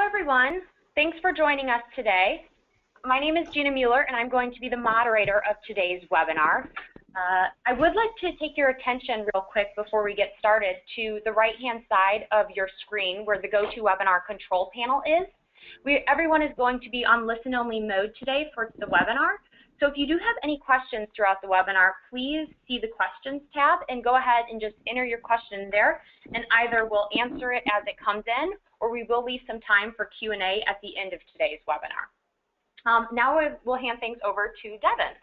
everyone. Thanks for joining us today. My name is Gina Mueller, and I'm going to be the moderator of today's webinar. I would like to take your attention real quick before we get started to the right-hand side of your screen where the GoToWebinar control panel is. Everyone is going to be on listen-only mode today for the webinar. So if you do have any questions throughout the webinar, please see the questions tab and go ahead and just enter your question there, and either we'll answer it as it comes in, or we will leave some time for Q&A at the end of today's webinar. Now we'll hand things over to Devon.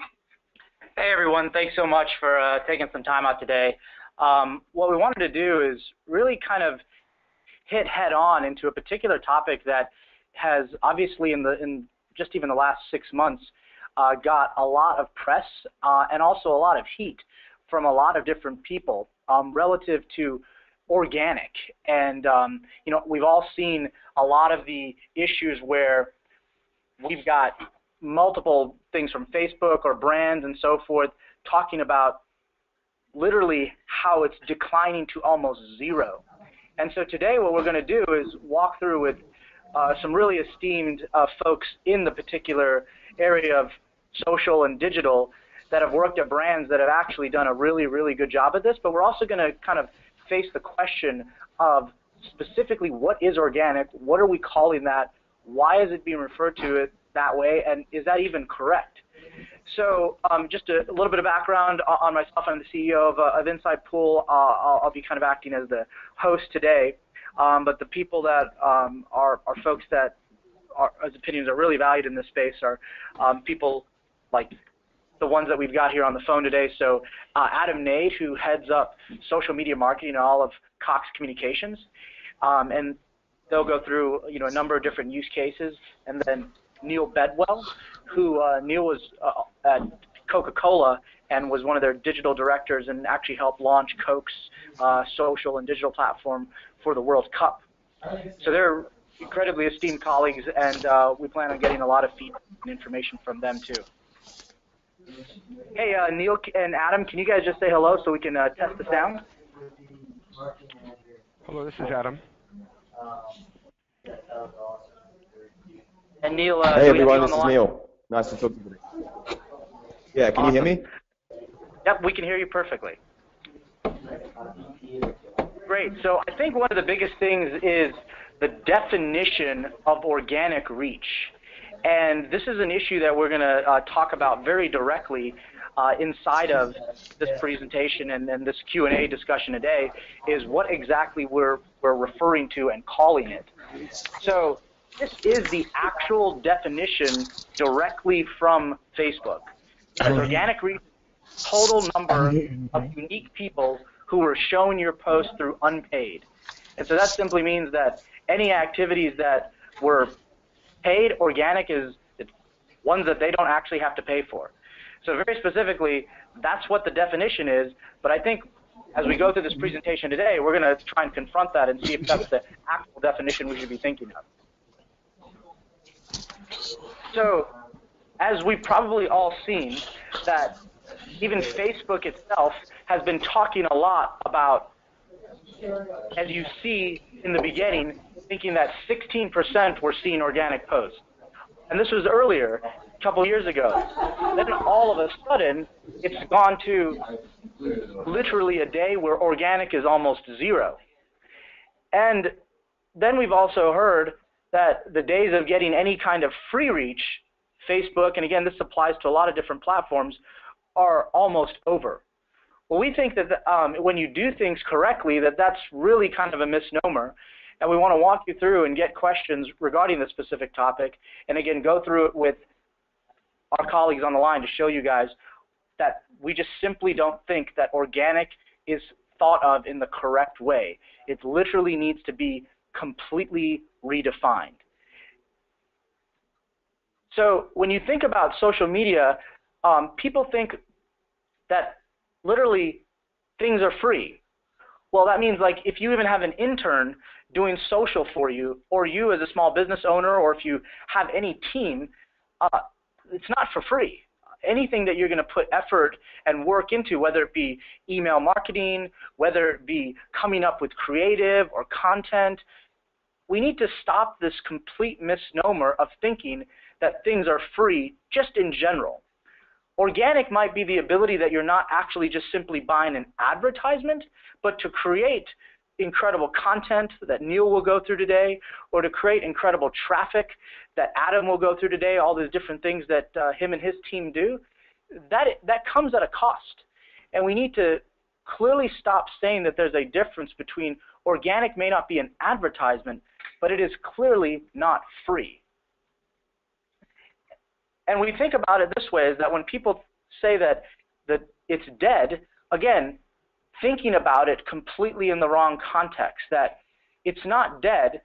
Hey everyone, thanks so much for taking some time out today. What we wanted to do is really kind of hit head on into a particular topic that has obviously in just even the last 6 months got a lot of press and also a lot of heat from a lot of different people relative to organic. And you know, we've all seen a lot of the issues where we've got multiple things from Facebook or brands and so forth talking about literally how it's declining to almost zero. And so today what we're going to do is walk through with some really esteemed folks in the particular area of social and digital that have worked at brands that have actually done a really, really good job at this. But we're also going to kind of face the question of specifically what is organic, what are we calling that, why is it being referred to it that way, and is that even correct? So just a little bit of background on myself. I'm the CEO of Insightpool. I'll be kind of acting as the host today. But the people that are folks that whose opinions are really valued in this space are people like the ones that we've got here on the phone today. So Adam Naide, who heads up social media marketing at all of Cox Communications, and they'll go through a number of different use cases. And then Neil Bedwell, who Neil was at Coca-Cola and was one of their digital directors and actually helped launch Coke's social and digital platform for the World Cup. So they're incredibly esteemed colleagues, and we plan on getting a lot of feedback and information from them too. Hey, Neil and Adam, can you guys just say hello so we can test the sound? Hello, this is Adam. And Neil, hey everyone, this is Neil. Nice to talk to you today. Yeah, can you hear me? Yep, we can hear you perfectly. Great. So I think one of the biggest things is the definition of organic reach. And this is an issue that we're going to talk about very directly inside of this presentation and this Q&A discussion today, is what exactly we're referring to and calling it. So this is the actual definition directly from Facebook. As organic reach, total number of unique people who were shown your post through unpaid. And so that simply means that any activities that were paid, organic is ones that they don't actually have to pay for. So very specifically, that's what the definition is. But I think as we go through this presentation today, we're going to try and confront that and see if that's the actual definition we should be thinking of. So as we've probably all seen, that even Facebook itself has been talking a lot about, as you see in the beginning, thinking that 16% were seeing organic posts. And this was earlier, a couple years ago. Then all of a sudden, it's gone to literally a day where organic is almost zero. And then we've also heard that the days of getting any kind of free reach, Facebook, and again, this applies to a lot of different platforms, are almost over. Well, we think that when you do things correctly, that's really kind of a misnomer. And we want to walk you through and get questions regarding the specific topic, and again, go through it with our colleagues on the line to show you guys that we just simply don't think that organic is thought of in the correct way. It literally needs to be completely redefined. So when you think about social media, people think that literally things are free. Well, that means like if you even have an intern doing social for you, or you as a small business owner, or if you have any team, it's not for free. Anything that you're going to put effort and work into, whether it be email marketing, whether it be coming up with creative or content, we need to stop this complete misnomer of thinking that things are free just in general. Organic might be the ability that you're not actually just simply buying an advertisement, but to create incredible content that Neil will go through today, or to create incredible traffic that Adam will go through today, all these different things that him and his team do. That comes at a cost. And we need to clearly stop saying that there's a difference between organic may not be an advertisement, but it is clearly not free. And we think about it this way, is that when people say that it's dead, again, thinking about it completely in the wrong context, that it's not dead,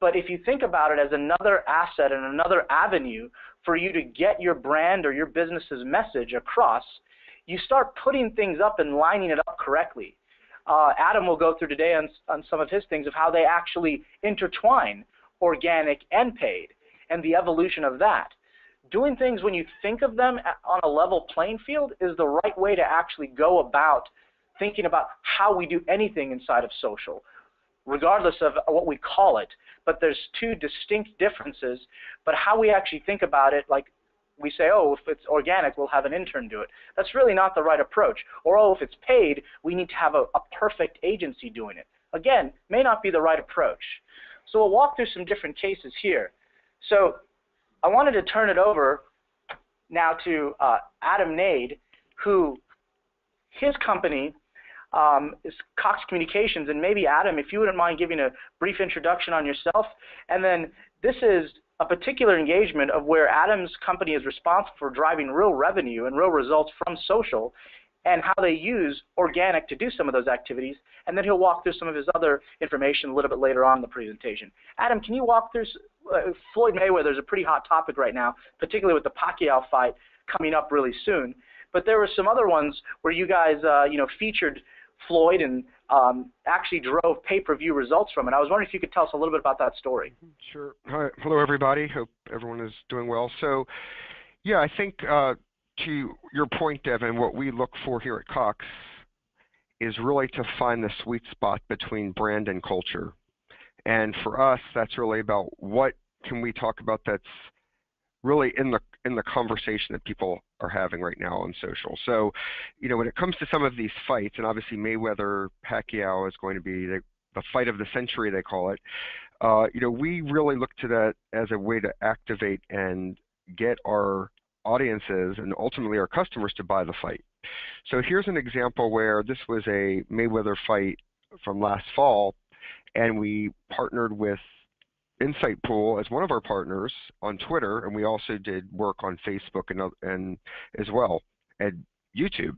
but if you think about it as another asset and another avenue for you to get your brand or your business's message across, you start putting things up and lining it up correctly. Adam will go through today on some of his things of how they actually intertwine organic and paid and the evolution of that. Doing things when you think of them on a level playing field is the right way to actually go about thinking about how we do anything inside of social, regardless of what we call it. But there's two distinct differences, but how we actually think about it, like we say, oh, if it's organic, we'll have an intern do it. That's really not the right approach. Or, oh, if it's paid, we need to have a perfect agency doing it. Again, may not be the right approach. So we'll walk through some different cases here. So I wanted to turn it over now to Adam Naide, who his company is Cox Communications. And maybe, Adam, if you wouldn't mind giving a brief introduction on yourself. And then this is a particular engagement of where Adam's company is responsible for driving real revenue and real results from social, and how they use organic to do some of those activities. And then he'll walk through some of his other information a little bit later on in the presentation. Adam, can you walk through Floyd Mayweather is a pretty hot topic right now, particularly with the Pacquiao fight coming up really soon. But there were some other ones where you guys, featured Floyd and actually drove pay-per-view results from it. I was wondering if you could tell us a little bit about that story. Sure. Hi. Hello, everybody. Hope everyone is doing well. So, yeah, I think to your point, Devon, what we look for here at Cox is really to find the sweet spot between brand and culture. And for us, that's really about what can we talk about that's really in the conversation that people are having right now on social. So, when it comes to some of these fights, and obviously Mayweather Pacquiao is going to be the fight of the century, they call it. We really look to that as a way to activate and get our audiences and ultimately our customers to buy the fight. So here's an example where this was a Mayweather fight from last fall, and we partnered with Insightpool as one of our partners on Twitter, and we also did work on Facebook and as well, and YouTube.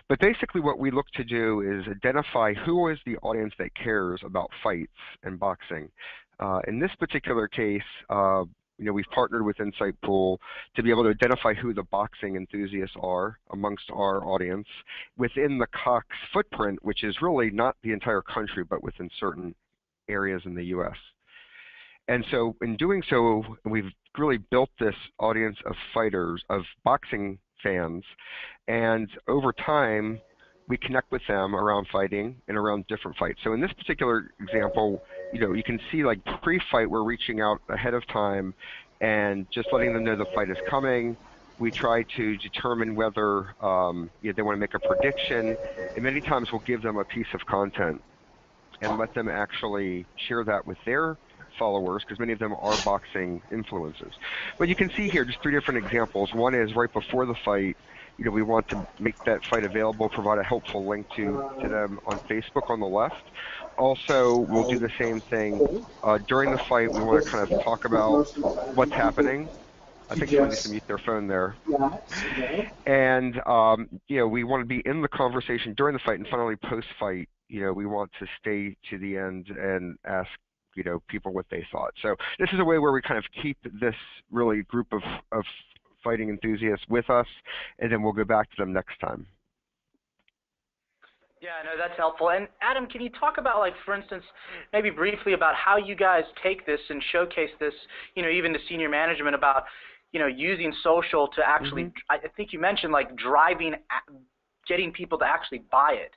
But basically what we look to do is identify who is the audience that cares about fights and boxing. In this particular case, we've partnered with Insightpool to be able to identify who the boxing enthusiasts are amongst our audience within the Cox footprint, which is really not the entire country, but within certain areas in the U.S. And so in doing so, we've really built this audience of fighters, of boxing fans, and over time, we connect with them around fighting and around different fights. So in this particular example, you can see like pre-fight, we're reaching out ahead of time and just letting them know the fight is coming. We try to determine whether they want to make a prediction, and many times we'll give them a piece of content and let them actually share that with their followers, because many of them are boxing influencers. But you can see here just three different examples. One is right before the fight, we want to make that fight available, provide a helpful link to them on Facebook on the left. Also, we'll do the same thing during the fight. We want to kind of talk about what's happening. I think someone needs to mute their phone there. And, we want to be in the conversation during the fight, and finally post-fight, we want to stay to the end and ask people what they thought. So this is a way where we kind of keep this really group of fighting enthusiasts with us, and then we'll go back to them next time. Yeah, no, that's helpful. And Adam, can you talk about, like, for instance, maybe briefly about how you guys take this and showcase this, even to senior management about, using social to actually, I think you mentioned, like, driving getting people to actually buy it.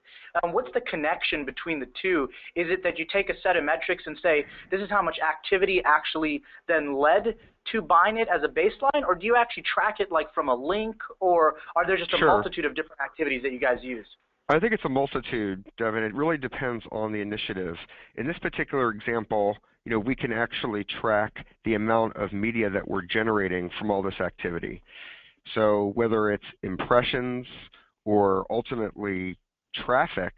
What's the connection between the two? Is it that you take a set of metrics and say, this is how much activity actually then led to buying it as a baseline, or do you actually track it like from a link, or are there just a multitude of different activities that you guys use? I think it's a multitude, Devin. It really depends on the initiative. In this particular example, we can actually track the amount of media that we're generating from all this activity. So whether it's impressions or ultimately traffic,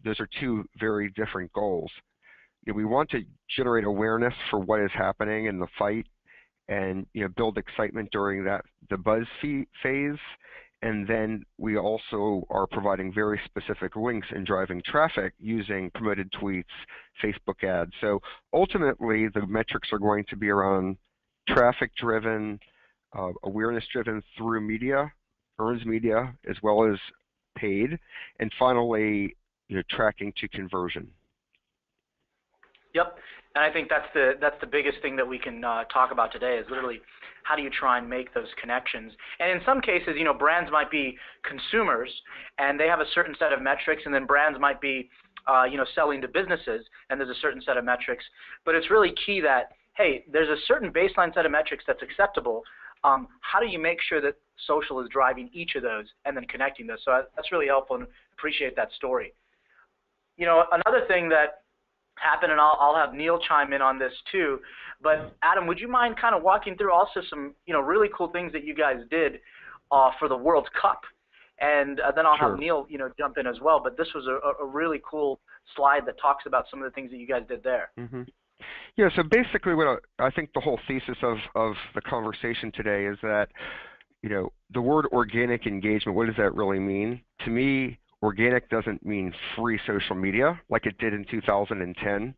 those are two very different goals. We want to generate awareness for what is happening in the fight and build excitement during the buzz phase. And then we also are providing very specific links and driving traffic using promoted tweets, Facebook ads. So ultimately, the metrics are going to be around traffic-driven, awareness-driven through media, earned media, as well as paid, and finally, tracking to conversion. Yep, and I think that's the biggest thing that we can talk about today is literally how do you try and make those connections. And in some cases, brands might be consumers and they have a certain set of metrics, and then brands might be, selling to businesses and there's a certain set of metrics. But it's really key that, hey, there's a certain baseline set of metrics that's acceptable. How do you make sure that social is driving each of those and then connecting those? So that's really helpful, and appreciate that story. Another thing that happened, and I'll have Neil chime in on this too, but Adam, would you mind kind of walking through also some really cool things that you guys did for the World Cup? And then I'll have Neil jump in as well, but this was a really cool slide that talks about some of the things that you guys did there. Mm-hmm. Yeah, so basically what I think the whole thesis of the conversation today is that, the word organic engagement, what does that really mean? To me, organic doesn't mean free social media like it did in 2010.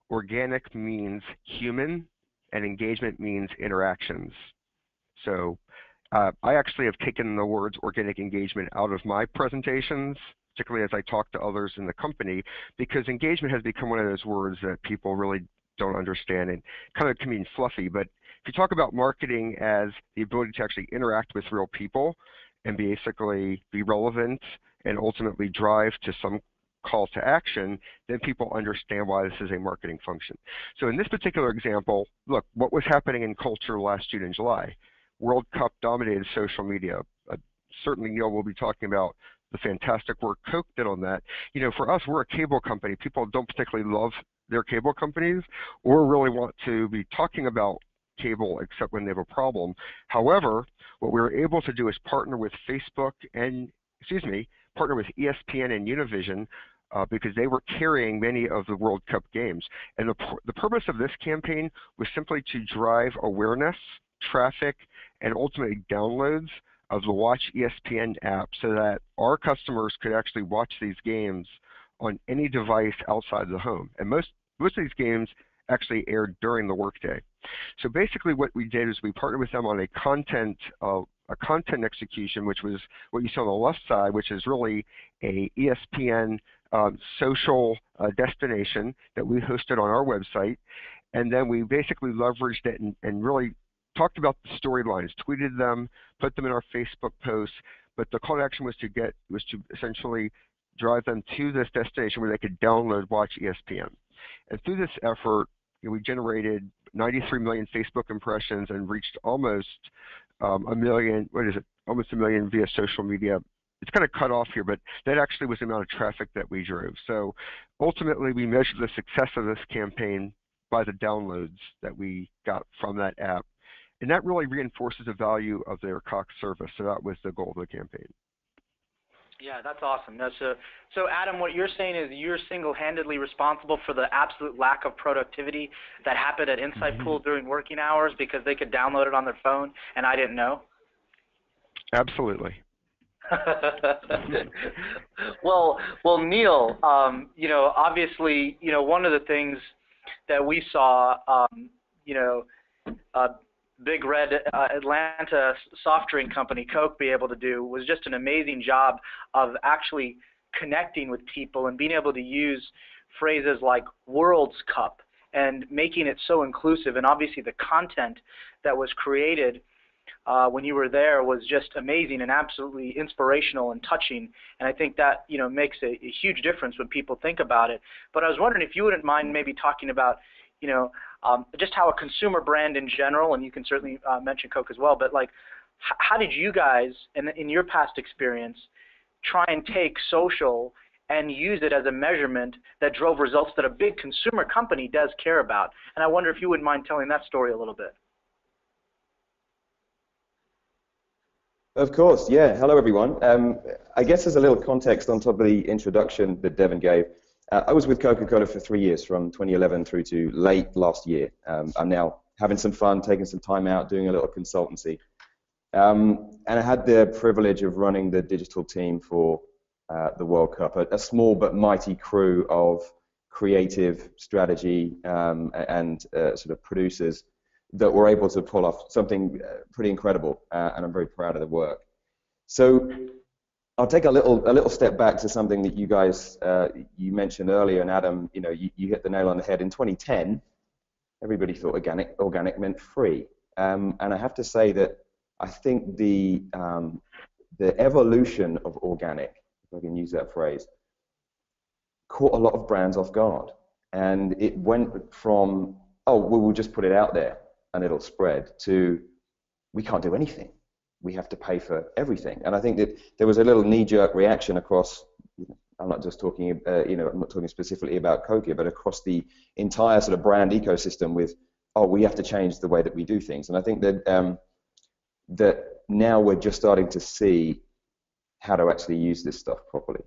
Organic means human, and engagement means interactions. So I actually have taken the words organic engagement out of my presentations, particularly as I talk to others in the company, because engagement has become one of those words that people really don't understand and kind of can mean fluffy. But if you talk about marketing as the ability to actually interact with real people and basically be relevant and ultimately drive to some call to action, then people understand why this is a marketing function. So in this particular example, look, what was happening in culture last June and July? World Cup dominated social media. Certainly Neil will be talking about the fantastic work Coke did on that. For us, we're a cable company. People don't particularly love their cable companies or really want to be talking about cable except when they have a problem. However, what we were able to do is partner with Facebook and, partner with ESPN and Univision because they were carrying many of the World Cup games. And the purpose of this campaign was simply to drive awareness, traffic, and ultimately downloads of the Watch ESPN app so that our customers could actually watch these games on any device outside the home. And most of these games actually aired during the workday. So basically what we did is we partnered with them on a content execution, which was what you saw on the left side, which is really a ESPN social destination that we hosted on our website. And then we basically leveraged it and really talked about the storylines, tweeted them, put them in our Facebook posts. But the call to action was to essentially drive them to this destination where they could download Watch ESPN. And through this effort, we generated 93 million Facebook impressions and reached almost a million via social media. It's kind of cut off here, but that actually was the amount of traffic that we drove. So ultimately, we measured the success of this campaign by the downloads that we got from that app. And that really reinforces the value of their Cox service. So that was the goal of the campaign. Yeah, that's awesome. No, so Adam, what you're saying is you're single-handedly responsible for the absolute lack of productivity that happened at Insightpool during working hours because they could download it on their phone, and I didn't know? Absolutely. Well, Neil, obviously, one of the things that we saw, Big Red Atlanta soft drink company, Coke, be able to do was just an amazing job of actually connecting with people and being able to use phrases like World's Cup and making it so inclusive. And obviously the content that was created when you were there was just amazing and absolutely inspirational and touching. And I think that, makes a huge difference when people think about it. But I was wondering if you wouldn't mind maybe talking about, just how a consumer brand in general, and you can certainly mention Coke as well, but like, how did you guys, in your past experience, try and take social and use it as a measurement that drove results that a big consumer company does care about? And I wonder if you wouldn't mind telling that story a little bit. Of course, yeah. Hello, everyone. I guess as a little context on top of the introduction that Devon gave, I was with Coca-Cola for 3 years, from 2011 through to late last year. I'm now having some fun, taking some time out, doing a little consultancy. And I had the privilege of running the digital team for the World Cup, a small but mighty crew of creative strategy and sort of producers that were able to pull off something pretty incredible, and I'm very proud of the work. So I'll take a little step back to something that you guys you mentioned earlier, and Adam, you hit the nail on the head. In 2010, everybody thought organic meant free, and I have to say that I think the evolution of organic, if I can use that phrase, caught a lot of brands off guard, and it went from, oh, well, we'll just put it out there and it'll spread, to we can't do anything. We have to pay for everything. And I think that there was a little knee-jerk reaction across, I'm not just talking, I'm not talking specifically about Coke here, but across the entire sort of brand ecosystem with, oh, we have to change the way that we do things. And I think that that now we're just starting to see how to actually use this stuff properly.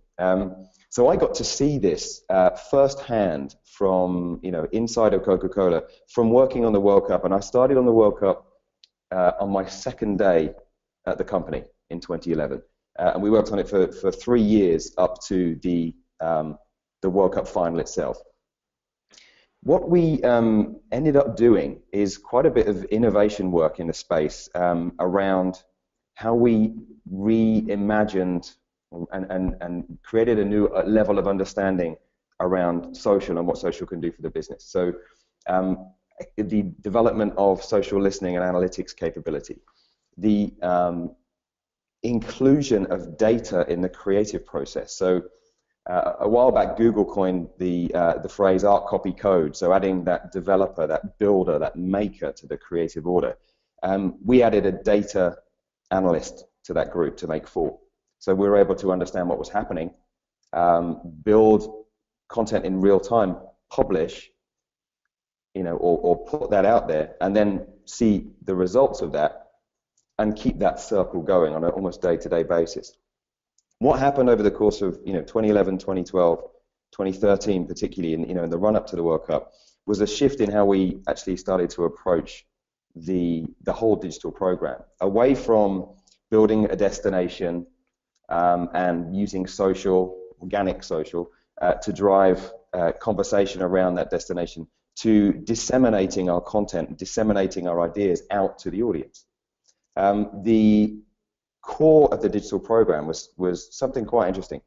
So I got to see this firsthand from, inside of Coca-Cola, from working on the World Cup. And I started on the World Cup on my second day at the company in 2011. And we worked on it for 3 years up to the World Cup final itself. What we ended up doing is quite a bit of innovation work in the space around how we reimagined and created a new level of understanding around social and what social can do for the business. So the development of social listening and analytics capability, the inclusion of data in the creative process. So a while back, Google coined the phrase art copy code, so adding that developer, that builder, that maker to the creative order. We added a data analyst to that group to make 4. So we were able to understand what was happening, build content in real time, publish, or put that out there, and then see the results of that and keep that circle going on an almost day-to-day basis. What happened over the course of 2011, 2012, 2013, particularly in the run-up to the World Cup, was a shift in how we actually started to approach the whole digital program, away from building a destination and using social, organic social, to drive conversation around that destination, to disseminating our content, disseminating our ideas out to the audience. The core of the digital program was something quite interesting.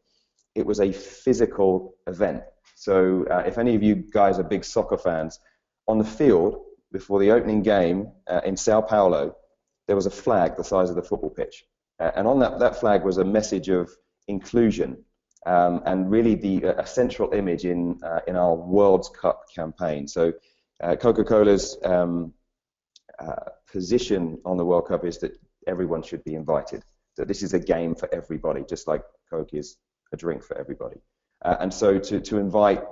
It was a physical event. So if any of you guys are big soccer fans, on the field before the opening game in Sao Paulo, there was a flag the size of the football pitch. And on that flag was a message of inclusion and really a central image in our World Cup campaign. So Coca-Cola's position on the World Cup is that everyone should be invited, that this is a game for everybody, just like Coke is a drink for everybody. And so to invite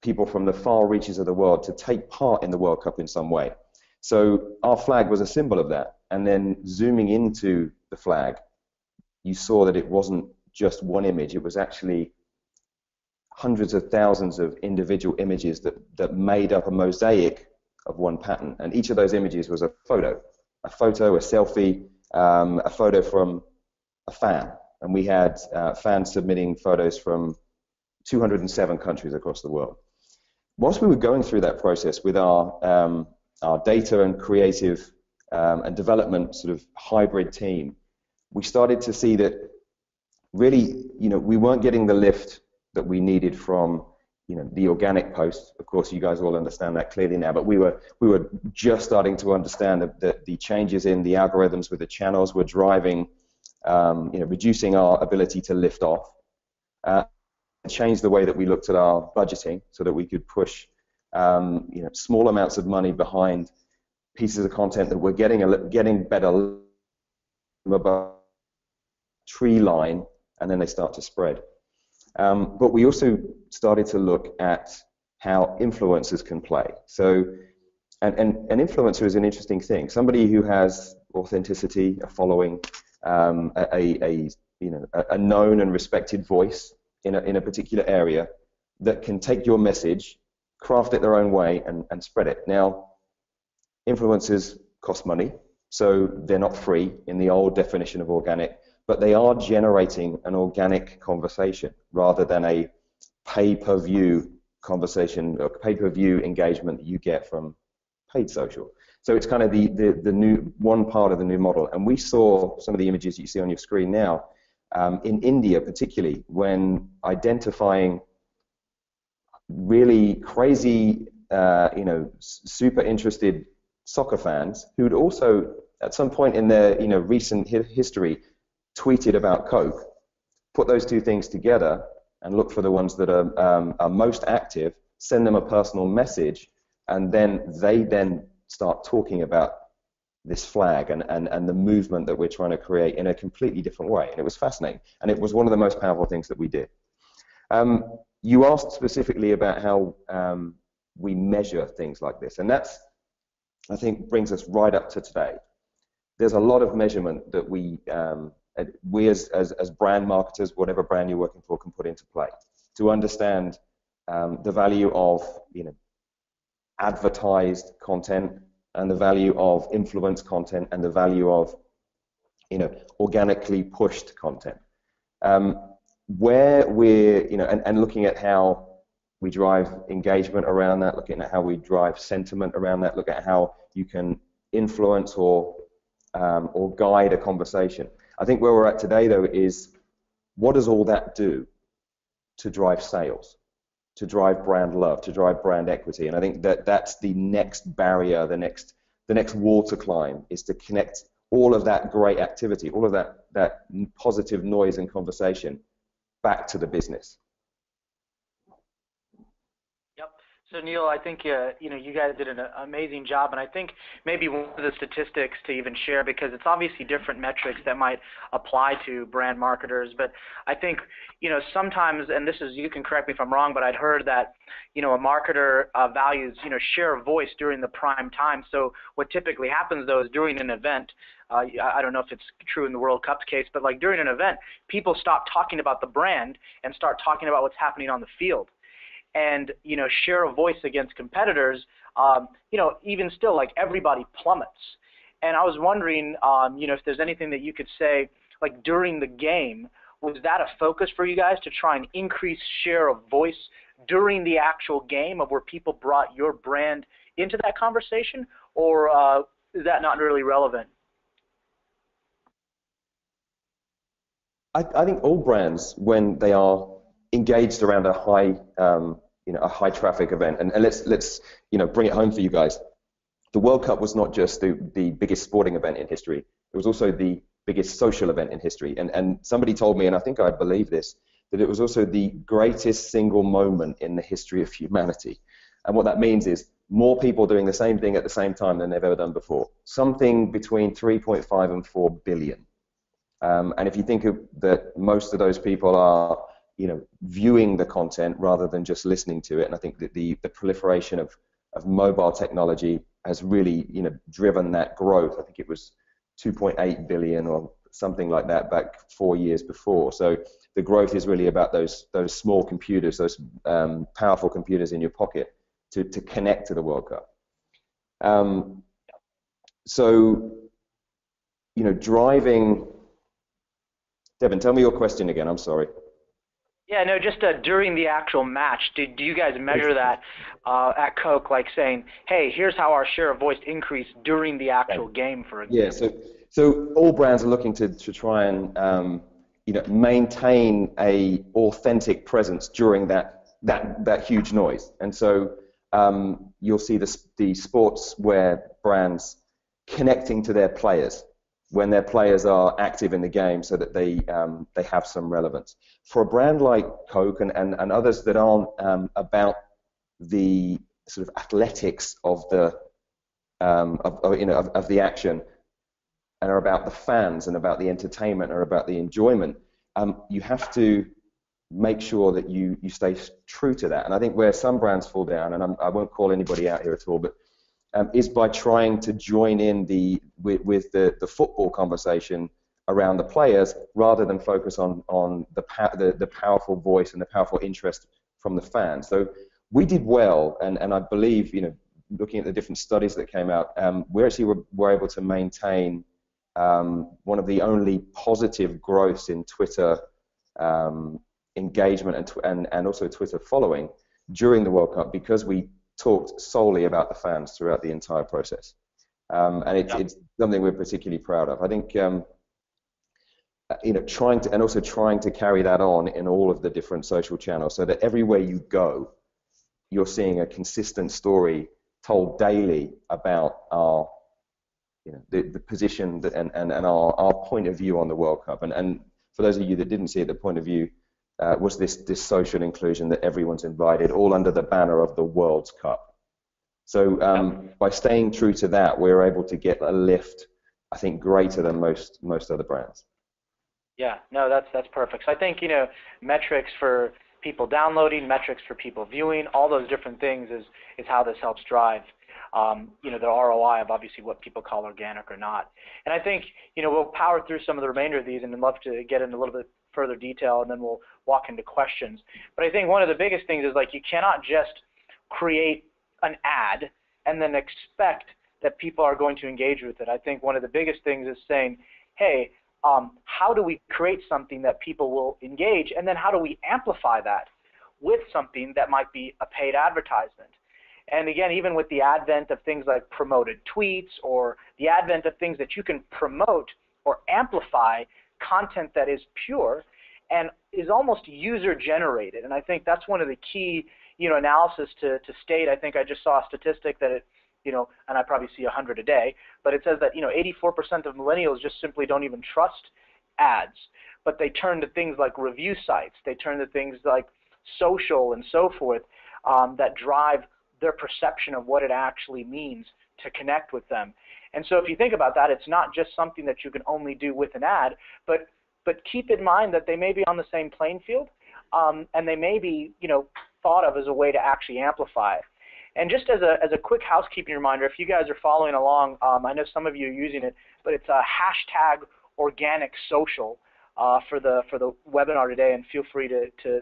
people from the far reaches of the world to take part in the World Cup in some way. So our flag was a symbol of that. And then zooming into the flag, you saw that it wasn't just one image, it was actually hundreds of thousands of individual images that made up a mosaic of one pattern. And each of those images was a photo, a selfie, a photo from a fan. And we had fans submitting photos from 207 countries across the world. Whilst we were going through that process with our data and creative and development sort of hybrid team, we started to see that really, we weren't getting the lift that we needed from the organic post. Of course, you guys all understand that clearly now, but we were just starting to understand that the changes in the algorithms with the channels were driving, reducing our ability to lift off. Changed the way that we looked at our budgeting so that we could push, small amounts of money behind pieces of content that were getting better above tree line, and then they start to spread. But we also started to look at how influencers can play. So, and an influencer is an interesting thing. Somebody who has authenticity, a following, a known and respected voice in a particular area that can take your message, craft it their own way, and spread it. Now, influencers cost money, so they're not free in the old definition of organic, but they are generating an organic conversation rather than a pay-per-view conversation or pay-per-view engagement that you get from paid social. So it's kind of the new one part of the new model. And we saw some of the images you see on your screen now in India, particularly when identifying really crazy, super interested soccer fans who'd also, at some point in their recent history, tweeted about Coke. Put those two things together and look for the ones that are most active, send them a personal message, and then they start talking about this flag and the movement that we're trying to create in a completely different way. And it was fascinating. And it was one of the most powerful things that we did. You asked specifically about how we measure things like this. And that's, I think, brings us right up to today. There's a lot of measurement that we as brand marketers, whatever brand you're working for, can put into play to understand the value of advertised content and the value of influence content and the value of organically pushed content. Where we're and looking at how we drive engagement around that, looking at how we drive sentiment around that, looking at how you can influence or guide a conversation. I think where we're at today, though, is what does all that do to drive sales, to drive brand love, to drive brand equity? And I think that's the next barrier, the next wall to climb, is to connect all of that great activity, all of that positive noise and conversation back to the business. So Neil, I think you guys did an amazing job, and I think maybe one of the statistics to even share, because it's obviously different metrics that might apply to brand marketers, but I think sometimes, and this is, you can correct me if I'm wrong, but I'd heard that a marketer values share of voice during the prime time. So what typically happens though is during an event, I don't know if it's true in the World Cup's case, but like during an event, people stop talking about the brand and start talking about what's happening on the field. And share a voice against competitors, even still, like, everybody plummets. And I was wondering, if there's anything that you could say, like, during the game, was that a focus for you guys to try and increase share of voice during the actual game, of where people brought your brand into that conversation, or is that not really relevant? I think all brands, when they are engaged around a high traffic event, and let's bring it home for you guys. The World Cup was not just the biggest sporting event in history; it was also the biggest social event in history. And somebody told me, and I think I believe this, that it was also the greatest single moment in the history of humanity. And what that means is more people doing the same thing at the same time than they've ever done before. Something between 3.5 and 4 billion. And if you think that most of those people are viewing the content rather than just listening to it. And I think that the proliferation of mobile technology has really, driven that growth. I think it was 2.8 billion or something like that back 4 years before. So the growth is really about those small computers, those powerful computers in your pocket to connect to the World Cup. Driving. Devon, tell me your question again. I'm sorry. Yeah, no, just during the actual match, do you guys measure that at Coke, like saying, hey, here's how our share of voice increased during the actual game, for example? Yeah, so all brands are looking to try and maintain a authentic presence during that that huge noise. And so you'll see the sportswear brands connecting to their players when their players are active in the game, so that they have some relevance. For a brand like Coke and others that aren't about the sort of athletics of the of the action, and are about the fans and about the entertainment or about the enjoyment, you have to make sure that you stay true to that. And I think where some brands fall down, and I won't call anybody out here at all, but is by trying to join in with the football conversation around the players, rather than focus on the powerful voice and the powerful interest from the fans. So we did well, and I believe, looking at the different studies that came out, we actually were able to maintain one of the only positive growths in Twitter engagement and also Twitter following during the World Cup, because we talked solely about the fans throughout the entire process. And it's something we're particularly proud of. I think trying to carry that on in all of the different social channels, so that everywhere you go, you're seeing a consistent story told daily about our the position and our point of view on the World Cup. And for those of you that didn't see it, the point of view was this social inclusion, that everyone's invited, all under the banner of the World Cup. So by staying true to that, we're able to get a lift, I think, greater than most other brands. Yeah, no, that's perfect. So I think, metrics for people downloading, metrics for people viewing, all those different things is how this helps drive the ROI of obviously what people call organic or not. And I think, we'll power through some of the remainder of these, and I'd love to get into a little bit further detail, and then we'll walk into questions. But I think one of the biggest things is, you cannot just create an ad and then expect that people are going to engage with it. I think one of the biggest things is saying, hey, how do we create something that people will engage, and then how do we amplify that with something that might be a paid advertisement? And again, even with the advent of things like promoted tweets, or the advent of things that you can promote or amplify content that is pure and is almost user generated. And I think that's one of the key analysis to state. I think I just saw a statistic that it, and I probably see 100 a day, but it says that 84% of millennials just simply don't even trust ads, but they turn to things like review sites, they turn to things like social and so forth, that drive their perception of what it actually means to connect with them. And so if you think about that, it's not just something that you can only do with an ad, but keep in mind that they may be on the same playing field, and they may be thought of as a way to actually amplify it. And just as a quick housekeeping reminder, if you guys are following along, I know some of you are using it, but it's a hashtag organic social for the webinar today, and feel free to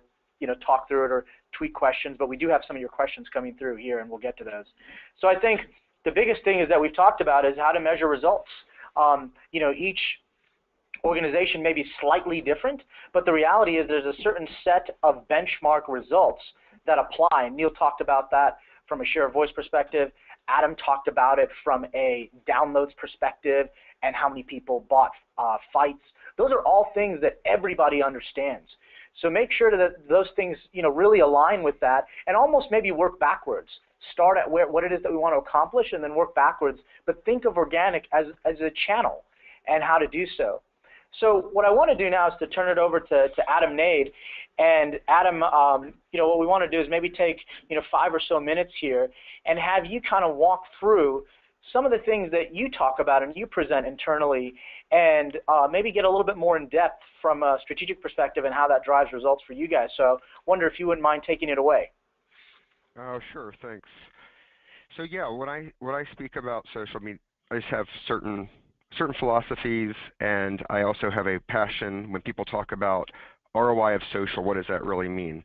talk through it or tweet questions, but we do have some of your questions coming through here, and we'll get to those. So I think the biggest thing is that we've talked about is how to measure results. Each organization may be slightly different, but the reality is there's a certain set of benchmark results that apply. And Neil talked about that from a share of voice perspective. Adam talked about it from a downloads perspective and how many people bought fights. Those are all things that everybody understands. So make sure that those things really align with that, and almost maybe work backwards. Start at what it is that we want to accomplish, and then work backwards. But think of organic as a channel and how to do so. So what I want to do now is to turn it over to Adam Naide. And Adam, what we want to do is maybe take 5 or so minutes here and have you kind of walk through some of the things that you talk about and you present internally, and maybe get a little bit more in depth from a strategic perspective and how that drives results for you guys. So wonder if you wouldn't mind taking it away. Oh, sure, thanks. So yeah, when I speak about social, I just have certain philosophies, and I also have a passion when people talk about ROI of social. What does that really mean?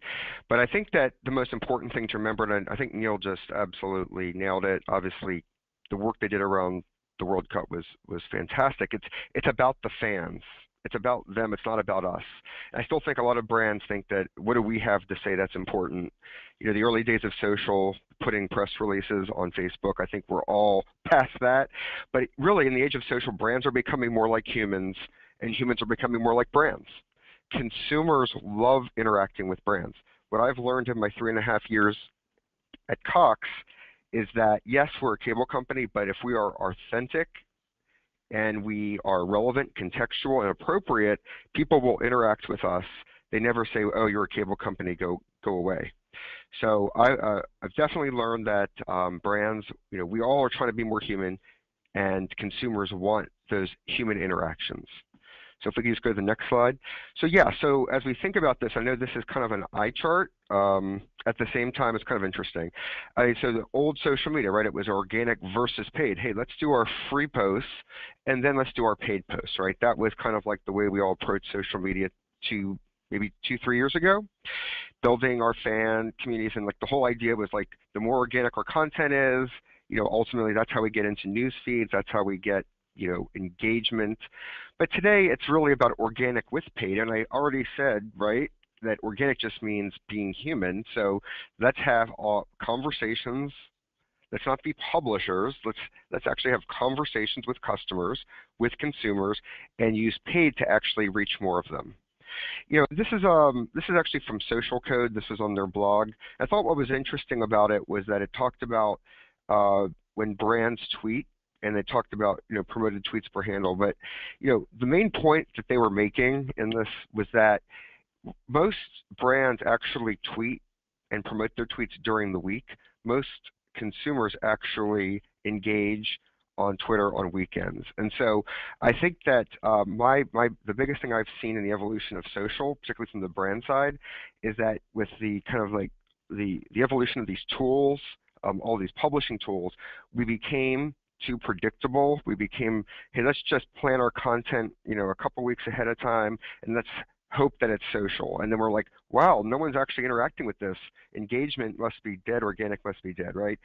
But I think that the most important thing to remember, and I think Neil just absolutely nailed it. Obviously, the work they did around the World Cup was fantastic. It's about the fans. It's about them. It's not about us. And I still think a lot of brands think that, what do we have to say that's important? The early days of social, putting press releases on Facebook, I think we're all past that. But really, in the age of social, brands are becoming more like humans, and humans are becoming more like brands. Consumers love interacting with brands. what I've learned in my 3.5 years at Cox is that, yes, we're a cable company, but if we are authentic and we are relevant, contextual, and appropriate, people will interact with us. They never say, oh, you're a cable company, go away. So I've definitely learned that brands, we all are trying to be more human, and consumers want those human interactions. So if we can just go to the next slide. So yeah, so as we think about this, I know this is kind of an eye chart. At the same time, it's kind of interesting. So the old social media, right, it was organic versus paid. Hey, let's do our free posts, and then let's do our paid posts, right? That was kind of like the way we all approached social media maybe 2-3 years ago, building our fan communities. And like the whole idea was like the more organic our content is, ultimately that's how we get into news feeds, that's how we get engagement. But today it's really about organic with paid, and I already said, right, that organic just means being human. So let's have conversations. Let's not be publishers. Let's actually have conversations with customers, with consumers, and use paid to actually reach more of them. This is actually from Social Code. This was on their blog. I thought what was interesting about it was that it talked about when brands tweet, and they talked about promoted tweets per handle. But the main point that they were making in this was that most brands actually tweet and promote their tweets during the week. Most consumers actually engage on Twitter on weekends. And so I think that the biggest thing I've seen in the evolution of social, particularly from the brand side, is that with the kind of like the evolution of these tools, all these publishing tools, we became too predictable. We became, hey, let's just plan our content, a couple weeks ahead of time, and let's hope that it's social. And then we're like, wow, no one's actually interacting with this. Engagement must be dead. Organic must be dead, right?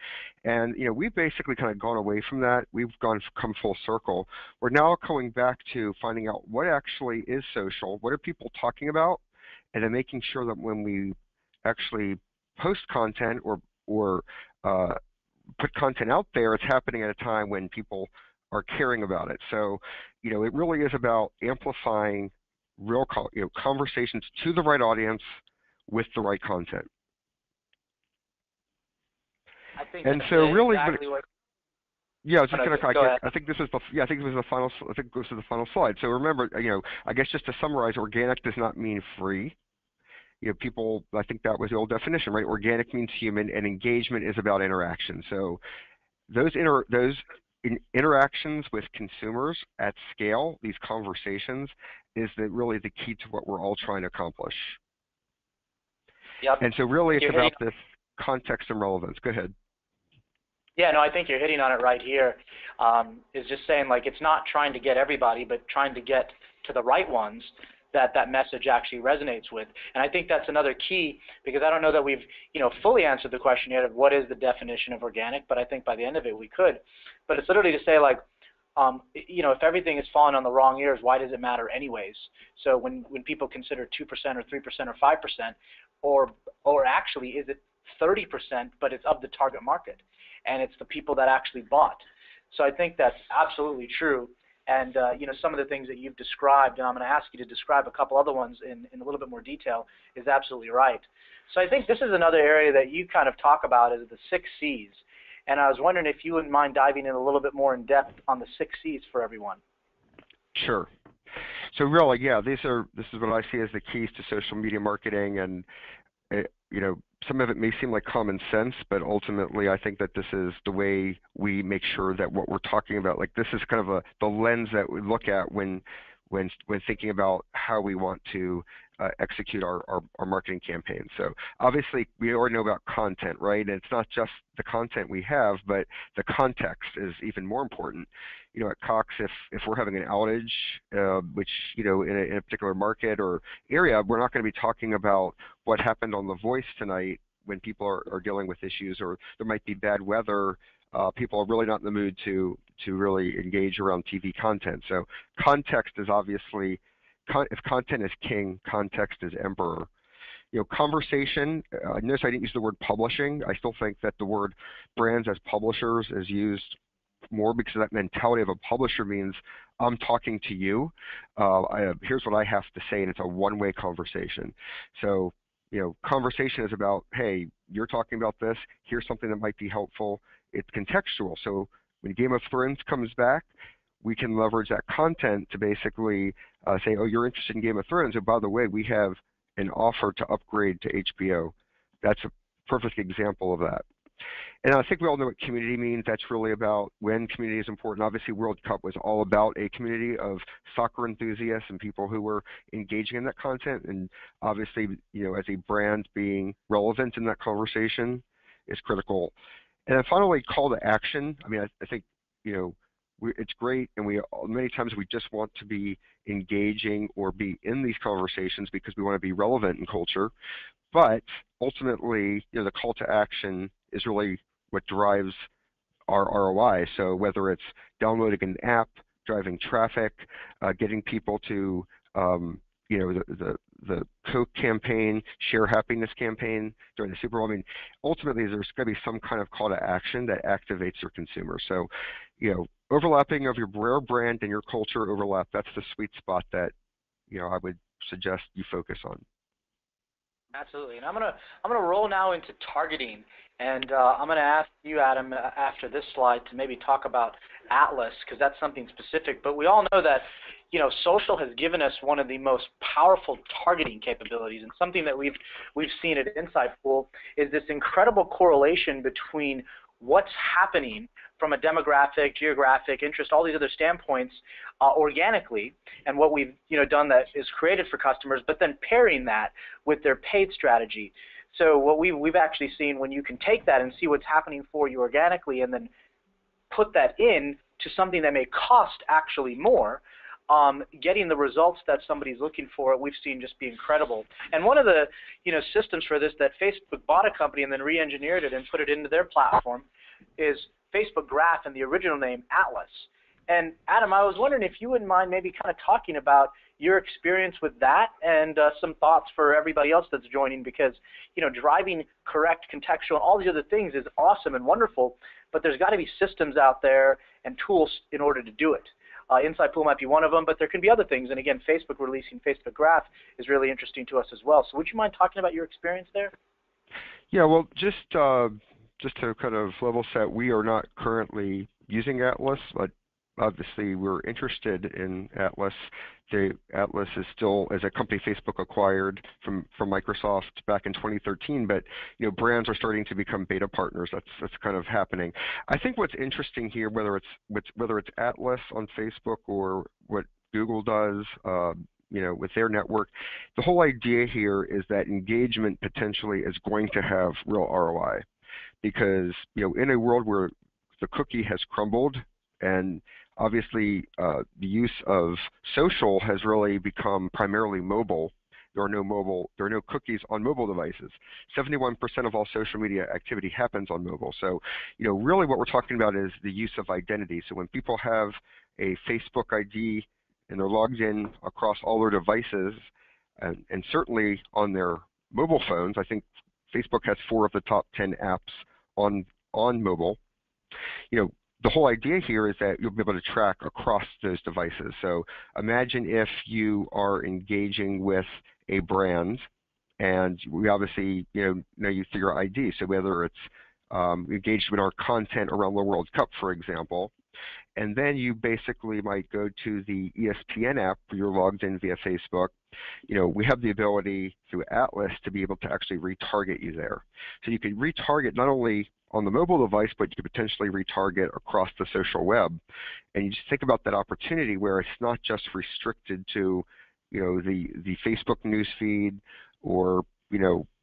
And we've basically kind of gone away from that. We've come full circle. We're now going back to finding out what actually is social. What are people talking about? And then making sure that when we actually post content or put content out there, it's happening at a time when people are caring about it. So, it really is about amplifying real conversations to the right audience with the right content. I think and so really, exactly what. Yeah, I was just going to. I think this is the. I think this is the final. I think this is the final slide. So remember, I guess just to summarize, organic does not mean free. People, I think that was the old definition, right? Organic means human, and engagement is about interaction. So those interactions with consumers at scale, these conversations, is really the key to what we're all trying to accomplish. Yep. And so really it's about this context and relevance. Go ahead. Yeah, no, I think you're hitting on it right here. Is just saying, like, it's not trying to get everybody, but trying to get to the right ones that message actually resonates with. And I think that's another key, because I don't know that we've fully answered the question yet of what is the definition of organic, but I think by the end of it we could. But it's literally to say, like, if everything is falling on the wrong ears, why does it matter anyways? So when people consider 2% or 3% or 5%, or actually is it 30%, but it's of the target market, and it's the people that actually bought. So I think that's absolutely true. And some of the things that you've described, and I'm going to ask you to describe a couple other ones in a little bit more detail, is absolutely right. So I think this is another area that you kind of talk about, is the 6 C's. And I was wondering if you wouldn't mind diving in a little bit more in depth on the 6 C's for everyone. Sure. So really, yeah, this is what I see as the keys to social media marketing, and some of it may seem like common sense, but ultimately I think that this is the way we make sure that what we're talking about, like, this is kind of the lens that we look at when thinking about how we want to execute our marketing campaign. So obviously we already know about content, right? And it's not just the content we have, but the context is even more important. At Cox, if we're having an outage, which in a particular market or area, we're not going to be talking about what happened on The Voice tonight when people are dealing with issues, or there might be bad weather. People are really not in the mood to really engage around TV content. So context is obviously, if content is king, context is emperor. Conversation, notice I didn't use the word publishing. I still think that the word brands as publishers is used more, because that mentality of a publisher means I'm talking to you. Here's what I have to say, and it's a one-way conversation. So conversation is about, hey, you're talking about this, here's something that might be helpful. It's contextual. So when Game of Thrones comes back, we can leverage that content to basically say, oh, you're interested in Game of Thrones, and by the way, we have an offer to upgrade to HBO. That's a perfect example of that. And I think we all know what community means. That's really about when community is important. Obviously, World Cup was all about a community of soccer enthusiasts and people who were engaging in that content. And obviously, as a brand, being relevant in that conversation is critical. And then finally, call to action. I mean, I think, it's great, and many times we just want to be engaging or be in these conversations because we want to be relevant in culture. But ultimately, the call to action is really what drives our ROI. So whether it's downloading an app, driving traffic, getting people to, the Coke campaign, Share Happiness campaign during the Super Bowl. I mean, ultimately, there's going to be some kind of call to action that activates your consumer. So, overlapping of your brand and your culture overlap, that's the sweet spot that, I would suggest you focus on. Absolutely, and I'm gonna roll now into targeting, and I'm gonna ask you, Adam, after this slide, to maybe talk about Atlas, because that's something specific. But we all know that social has given us one of the most powerful targeting capabilities, and something that we've seen at Insightpool is this incredible correlation between what's happening from a demographic, geographic, interest, all these other standpoints organically, and what we've done that is created for customers, but then pairing that with their paid strategy. So what we've actually seen, when you can take that and see what's happening for you organically and then put that in to something that may cost actually more, getting the results that somebody's looking for, we've seen just be incredible. And one of the systems for this that Facebook bought a company and then re-engineered it and put it into their platform is Facebook Graph, and the original name Atlas. And Adam, I was wondering if you wouldn't mind maybe kind of talking about your experience with that and some thoughts for everybody else that's joining, because driving correct contextual, all these other things is awesome and wonderful, but there's got to be systems out there and tools in order to do it. Insightpool might be one of them, but there can be other things. And again, Facebook releasing Facebook Graph is really interesting to us as well. So would you mind talking about your experience there? Yeah, well, just to kind of level set, we are not currently using Atlas, but obviously we're interested in Atlas. Atlas is still, as a company Facebook acquired from Microsoft back in 2013, but brands are starting to become beta partners. That's kind of happening. I think what's interesting here, whether it's Atlas on Facebook or what Google does, with their network, the whole idea here is that engagement potentially is going to have real ROI, because in a world where the cookie has crumbled, and obviously the use of social has really become primarily mobile. There are no cookies on mobile devices. 71% of all social media activity happens on mobile. So, really what we're talking about is the use of identity. So when people have a Facebook ID and they're logged in across all their devices, and certainly on their mobile phones, I think Facebook has 4 of the top 10 apps on mobile. The whole idea here is that you'll be able to track across those devices. So imagine if you are engaging with a brand, and we obviously know you through your ID. So whether it's engaged with our content around the World Cup, for example, and then you basically might go to the ESPN app where you're logged in via Facebook. We have the ability through Atlas to be able to actually retarget you there. So you can retarget not only on the mobile device, but you could potentially retarget across the social web. And you just think about that opportunity where it's not just restricted to, the Facebook newsfeed or,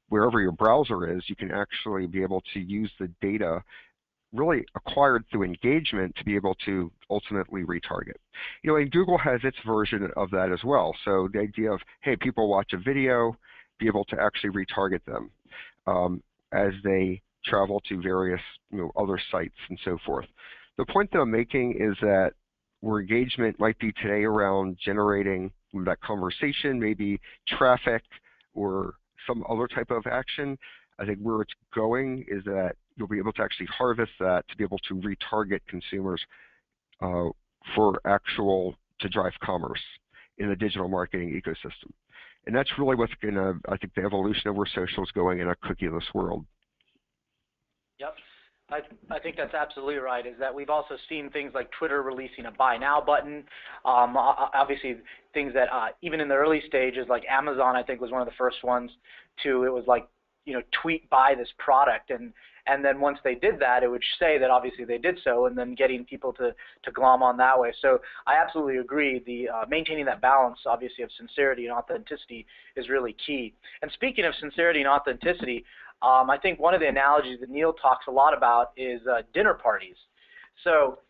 wherever your browser is. You can actually be able to use the data really acquired through engagement to be able to ultimately retarget. And Google has its version of that as well. So the idea of, hey, people watch a video, be able to actually retarget them as they travel to various other sites and so forth. The point that I'm making is that where engagement might be today around generating that conversation, maybe traffic or some other type of action, I think where it's going is that you'll be able to actually harvest that to be able to retarget consumers to drive commerce in the digital marketing ecosystem. And that's really what's going to, I think, the evolution of where social is going in a cookieless world. Yep. I think that's absolutely right, is that we've also seen things like Twitter releasing a buy now button. Obviously, things that even in the early stages, like Amazon, I think, was one of the first ones to, it was like, tweet buy this product. And then once they did that, it would say that obviously they did so, and then getting people to glom on that way. So I absolutely agree. The maintaining that balance, obviously, of sincerity and authenticity is really key. And speaking of sincerity and authenticity, I think one of the analogies that Neil talks a lot about is dinner parties. So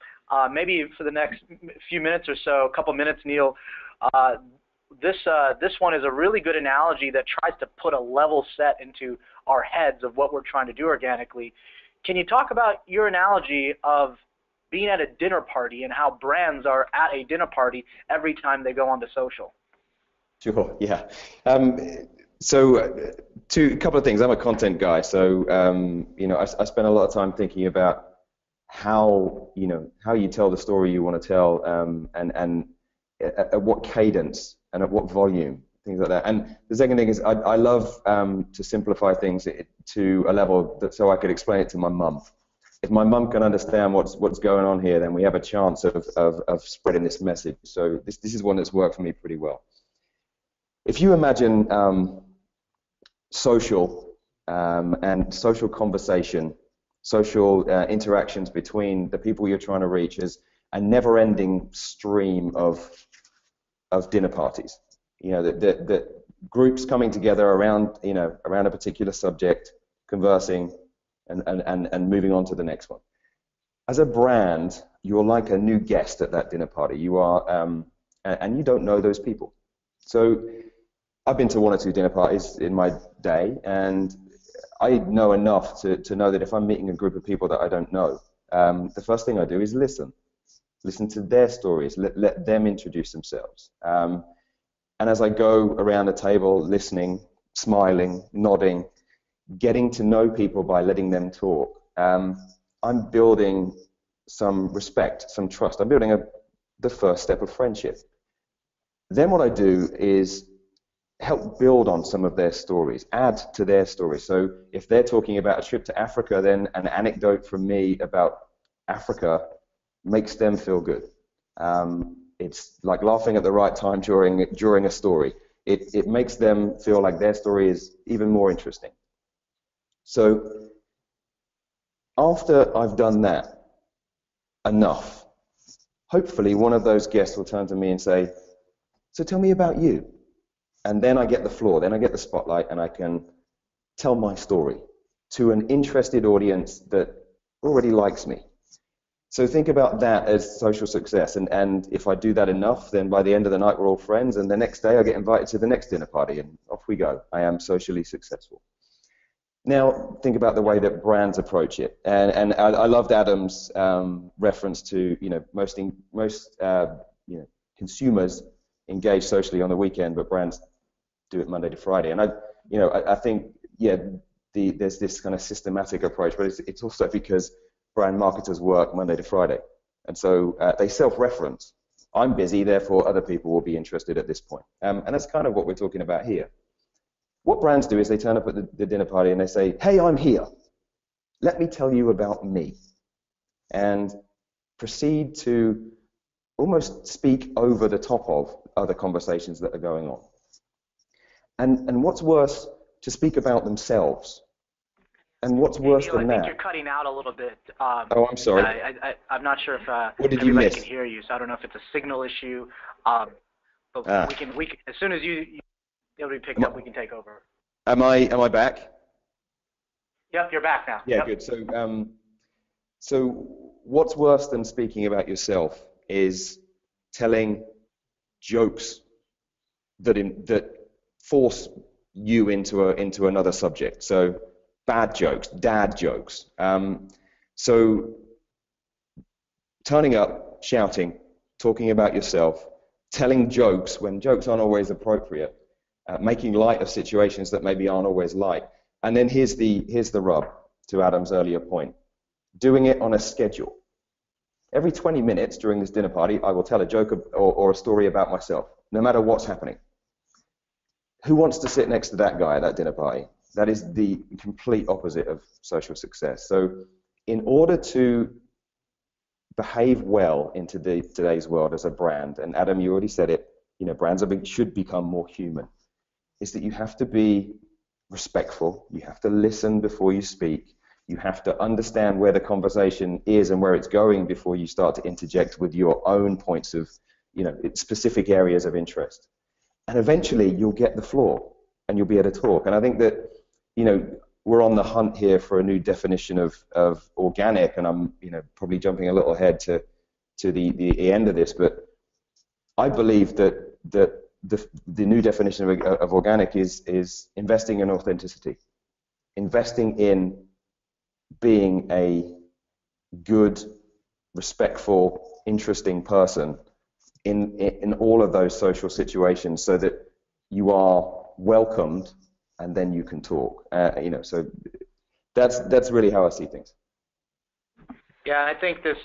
maybe for the next few minutes or so, a couple minutes, Neil, this one is a really good analogy that tries to put a level set into our heads of what we're trying to do organically. Can you talk about your analogy of being at a dinner party and how brands are at a dinner party every time they go onto social? Sure, yeah. So a couple of things. I'm a content guy, so I spend a lot of time thinking about how you tell the story you want to tell, and at what cadence and at what volume, things like that. And the second thing is I love to simplify things to a level so I could explain it to my mum. If my mum can understand what's going on here, then we have a chance of spreading this message. So this is one that's worked for me pretty well. If you imagine social and social conversation, social interactions between the people you're trying to reach as a never-ending stream of dinner parties. The groups coming together around a particular subject, conversing, and moving on to the next one. As a brand, you're like a new guest at that dinner party. You are, and you don't know those people. So I've been to one or two dinner parties in my day, and I know enough to know that if I'm meeting a group of people that I don't know, the first thing I do is listen to their stories, let them introduce themselves. And as I go around the table, listening, smiling, nodding, getting to know people by letting them talk, I'm building some respect, some trust. I'm building the first step of friendship. Then what I do is help build on some of their stories, add to their stories. So if they're talking about a trip to Africa, then an anecdote from me about Africa makes them feel good. It's like laughing at the right time during a story. It makes them feel like their story is even more interesting. So after I've done that enough, hopefully one of those guests will turn to me and say, so tell me about you. And then I get the floor, then I get the spotlight, and I can tell my story to an interested audience that already likes me. So think about that as social success, and if I do that enough, then by the end of the night we're all friends, and the next day I get invited to the next dinner party, and off we go. I am socially successful. Now think about the way that brands approach it, and I loved Adam's reference to most consumers engage socially on the weekend, but brands do it Monday to Friday, and I think there's this kind of systematic approach, but it's also because brand marketers work Monday to Friday. And so they self-reference. I'm busy, therefore other people will be interested at this point. And that's kind of what we're talking about here. What brands do is they turn up at the dinner party and they say, hey, I'm here. Let me tell you about me. And proceed to almost speak over the top of other conversations that are going on. And what's worse, to speak about themselves. And what's worse than that? I think you're cutting out a little bit. Oh, I'm sorry. I'm not sure if everybody can hear you, so I don't know if it's a signal issue. But we can as soon as it'll be picked up, we can take over. Am I back? Yep, you're back now. Yeah, yep. Good. So what's worse than speaking about yourself is telling jokes that force you into another subject. So bad jokes, dad jokes. So turning up, shouting, talking about yourself, telling jokes when jokes aren't always appropriate, making light of situations that maybe aren't always light. And then here's the rub to Adam's earlier point. Doing it on a schedule. Every 20 minutes during this dinner party, I will tell a joke or a story about myself, no matter what's happening. who wants to sit next to that guy at that dinner party? That is the complete opposite of social success. So in order to behave well in today's world as a brand, and Adam, you already said it, brands should become more human, is that you have to be respectful, you have to listen before you speak, you have to understand where the conversation is and where it's going before you start to interject with your own points of, specific areas of interest. And eventually you'll get the floor and you'll be able to talk. And I think that, we're on the hunt here for a new definition of organic, and I'm, probably jumping a little ahead to the end of this, but I believe that the new definition of organic is investing in authenticity, investing in being a good, respectful, interesting person in all of those social situations, so that you are welcomed and then you can talk. So that's really how I see things. Yeah, I think this,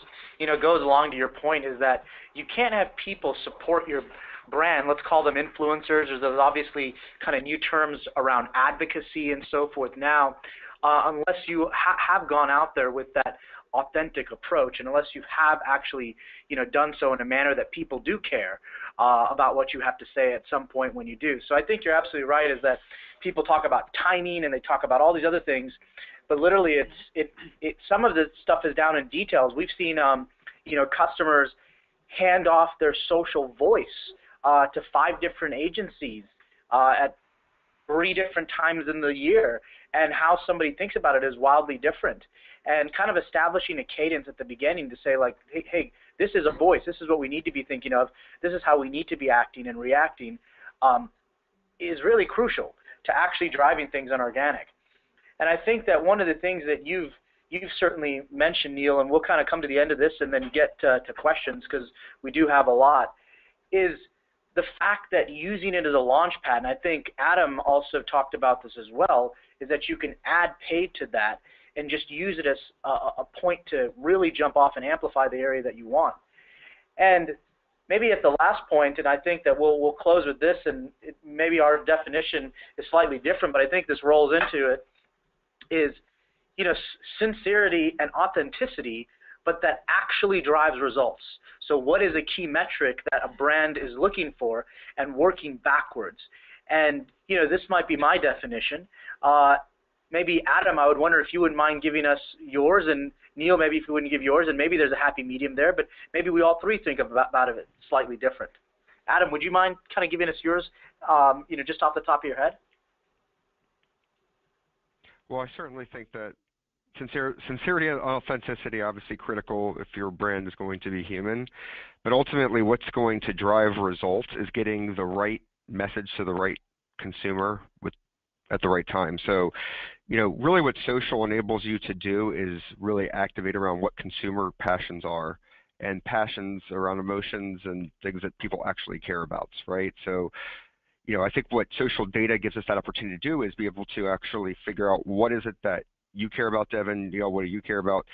goes along to your point, is that you can't have people support your brand. Let's call them influencers. There's obviously kind of new terms around advocacy and so forth now, unless you have gone out there with that authentic approach, and unless you have actually, done so in a manner that people do care about what you have to say at some point when you do. So I think you're absolutely right, is that people talk about timing and they talk about all these other things, but literally some of the stuff is down in details. We've seen, customers hand off their social voice to 5 different agencies at 3 different times in the year, and how somebody thinks about it is wildly different. And kind of establishing a cadence at the beginning to say, like, hey, this is a voice, this is what we need to be thinking of, this is how we need to be acting and reacting, is really crucial to actually driving things on organic. And I think that one of the things that you've certainly mentioned, Neil, and we'll kind of come to the end of this and then get to questions, because we do have a lot, is the fact that using it as a launch pad, and I think Adam also talked about this as well, is that you can add paid to that and just use it as a point to really jump off and amplify the area that you want. And maybe at the last point, and I think that we'll close with this, and maybe our definition is slightly different, but I think this rolls into it, is, sincerity and authenticity, but that actually drives results. So what is a key metric that a brand is looking for and working backwards? And, this might be my definition. Maybe Adam, I would wonder if you wouldn't mind giving us yours, and Neil, maybe if you wouldn't give yours, and maybe there's a happy medium there, but maybe we all three think about it slightly different. Adam, would you mind kind of giving us yours, just off the top of your head? Well, I certainly think that sincerity and authenticity are obviously critical if your brand is going to be human, but ultimately what's going to drive results is getting the right message to the right consumer at the right time. So, really what social enables you to do is really activate around what consumer passions are, and passions around emotions and things that people actually care about, right? So, I think what social data gives us that opportunity to do is be able to actually figure out what is it that you care about, Devon, what do you care about,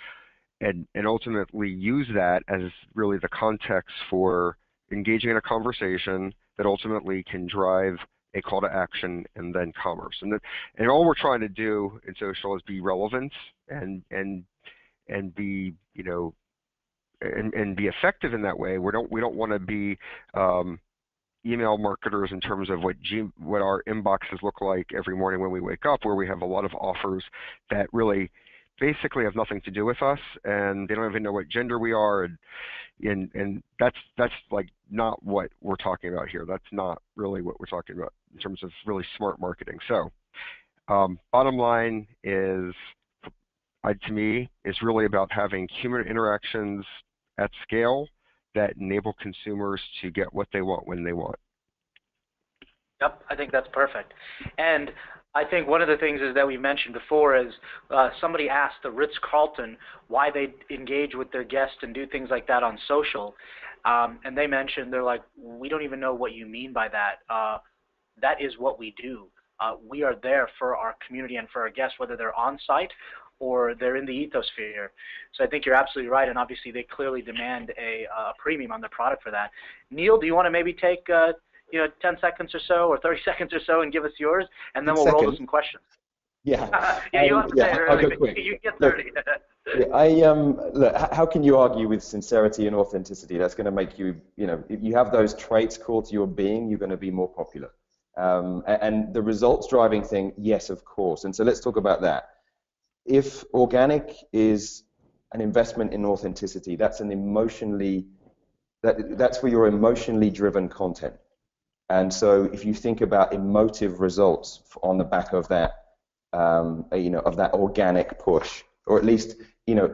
and ultimately use that as really the context for engaging in a conversation that ultimately can drive a call to action and then commerce. And all we're trying to do in social is be relevant and be and be effective in that way. We don't want to be email marketers in terms of what our inboxes look like every morning when we wake up, where we have a lot of offers that really basically have nothing to do with us, and they don't even know what gender we are, and that's like not what we're talking about here. That's not really what we're talking about in terms of really smart marketing. So bottom line is, to me, is really about having human interactions at scale that enable consumers to get what they want when they want. Yep, I think that's perfect. And I think one of the things is that we mentioned before is somebody asked the RitzCarlton why they engage with their guests and do things like that on social. And they mentioned, they're like, we don't even know what you mean by that. That is what we do. We are there for our community and for our guests, whether they're on site or they're in the ethosphere. So I think you're absolutely right, and obviously they clearly demand a premium on the product for that. Neil, do you want to maybe take 10 seconds or so, or 30 seconds or so, and give us yours, and then we'll 10 roll to seconds. some questions. Yeah. Yeah, you have to say it I'll early. go quick. You get 30. Look, how can you argue with sincerity and authenticity? That's going to make you, if you have those traits core to your being, you're going to be more popular. And the results driving thing, yes, of course. And so let's talk about that. If organic is an investment in authenticity, that's that's for your emotionally driven content. And so if you think about emotive results on the back of that, of that organic push, or at least,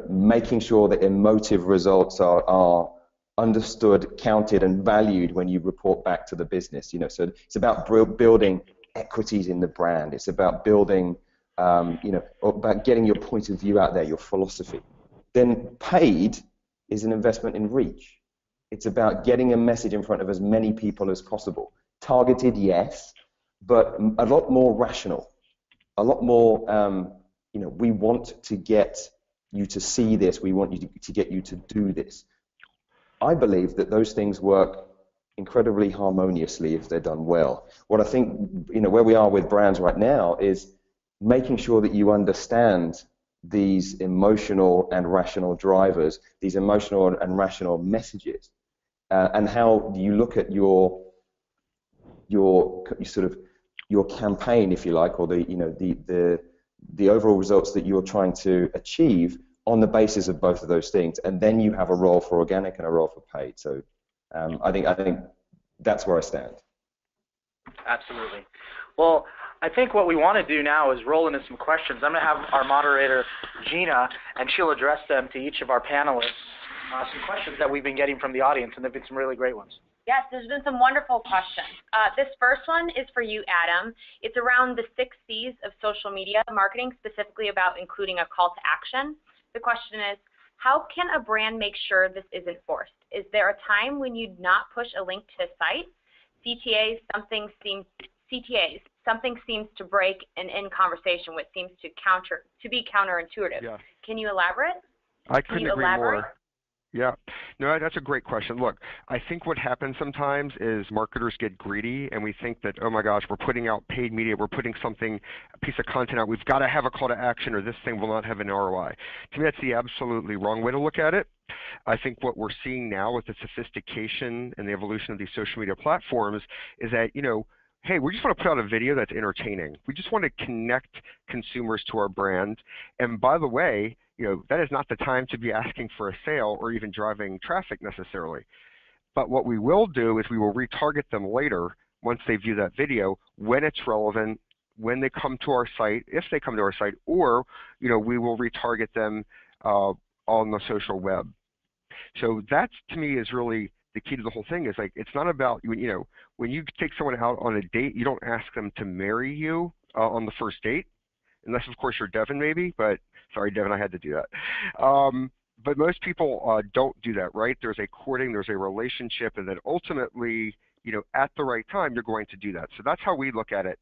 making sure that emotive results are understood, counted, and valued when you report back to the business. So it's about building equities in the brand. It's about building, about getting your point of view out there, your philosophy. Then paid is an investment in reach. It's about getting a message in front of as many people as possible. Targeted, yes, but a lot more rational. A lot more, we want to get you to see this. We want you to get you to do this. I believe that those things work incredibly harmoniously if they're done well. What I think, where we are with brands right now is making sure that you understand these emotional and rational drivers, these emotional and rational messages, and how you look at your campaign, if you like, or the overall results that you're trying to achieve on the basis of both of those things, and then you have a role for organic and a role for paid. So I think that's where I stand. Absolutely. Well, I think what we want to do now is roll into some questions. I'm going to have our moderator, Gina, and she'll address them to each of our panelists, some questions that we've been getting from the audience, and there have been some really great ones. Yes, there's been some wonderful questions. This first one is for you, Adam. It's around the 6 C's of social media marketing, specifically about including a call to action. The question is, how can a brand make sure this isn't forced? Is there a time when you'd not push a link to a site? CTAs, something seems to break an in conversation, which seems to be counterintuitive. Yeah. Can you elaborate? I couldn't agree more. Yeah, no, that's a great question. Look, I think what happens sometimes is marketers get greedy and we think that, oh my gosh, we're putting out paid media, we're putting a piece of content out, we've got to have a call to action or this thing will not have an ROI. To me, that's the absolutely wrong way to look at it. I think what we're seeing now with the sophistication and the evolution of these social media platforms is that, hey, we just want to put out a video that's entertaining. We just want to connect consumers to our brand. And by the way, that is not the time to be asking for a sale or even driving traffic necessarily. But what we will do is we will retarget them later once they view that video when it's relevant, when they come to our site, if they come to our site, or we will retarget them on the social web. So that to me is really the key to the whole thing. Is like it's not about when you take someone out on a date, you don't ask them to marry you on the first date, unless of course you're Devon maybe, but sorry Devon, I had to do that. But most people don't do that, right? There's a courting, there's a relationship, and then ultimately, at the right time, you're going to do that. So that's how we look at it.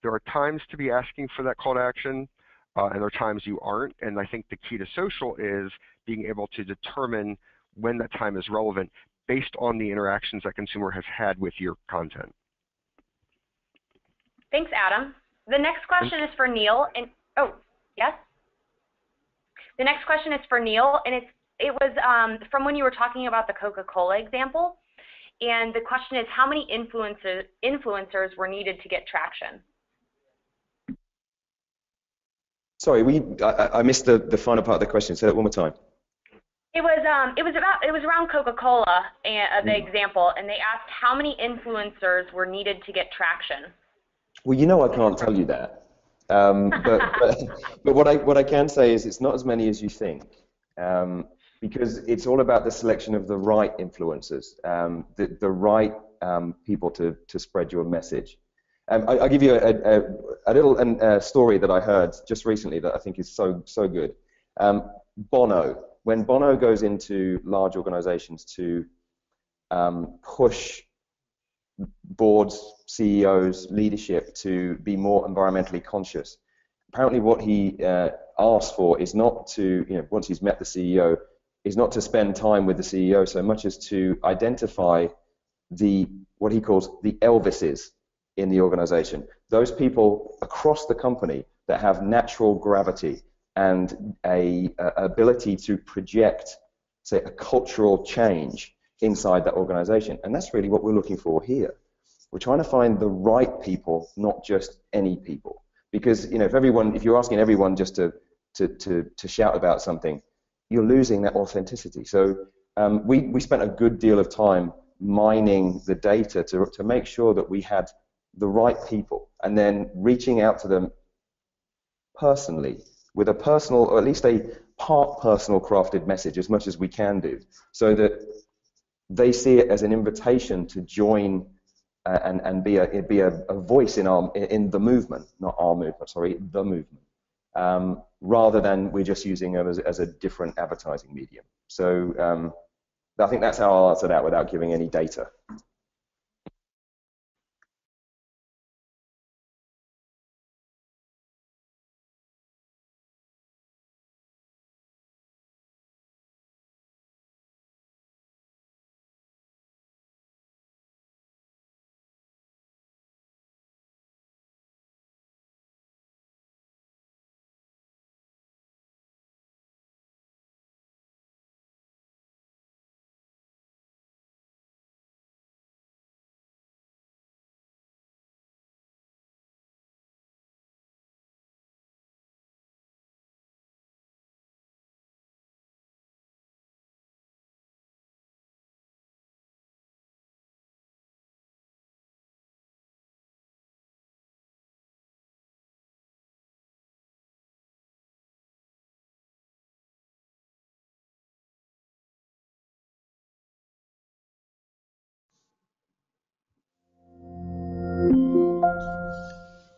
There are times to be asking for that call to action, and there are times you aren't. And I think the key to social is being able to determine when that time is relevant based on the interactions that consumer has had with your content. Thanks, Adam. The next question is for Neil. Yes? The next question is for Neil, and it was from when you were talking about the Coca-Cola example. And the question is, how many influencers were needed to get traction? Sorry, I missed the final part of the question. Say that one more time. It was around Coca-Cola and the example, and they asked how many influencers were needed to get traction. Well, I can't tell you that. But what I can say is it's not as many as you think, because it's all about the selection of the right influencers, the right people to spread your message. I'll give you a little story that I heard just recently that I think is so good. Bono. When Bono goes into large organizations to push boards, CEOs, leadership to be more environmentally conscious, apparently what he asks for is not to, once he's met the CEO, is not to spend time with the CEO so much as to identify what he calls the Elvises in the organization. Those people across the company that have natural gravity and a ability to project, say, a cultural change inside that organization. And that's really what we're looking for here. We're trying to find the right people, not just any people. Because, you know, if you're asking everyone just to shout about something, you're losing that authenticity. So we spent a good deal of time mining the data to make sure that we had the right people, and then reaching out to them personally with a personal, or at least a part personal crafted message, as much as we can do, so that they see it as an invitation to join and be a voice in the movement, not our movement, sorry, the movement, rather than we're just using them as a different advertising medium. So I think that's how I'll answer that without giving any data.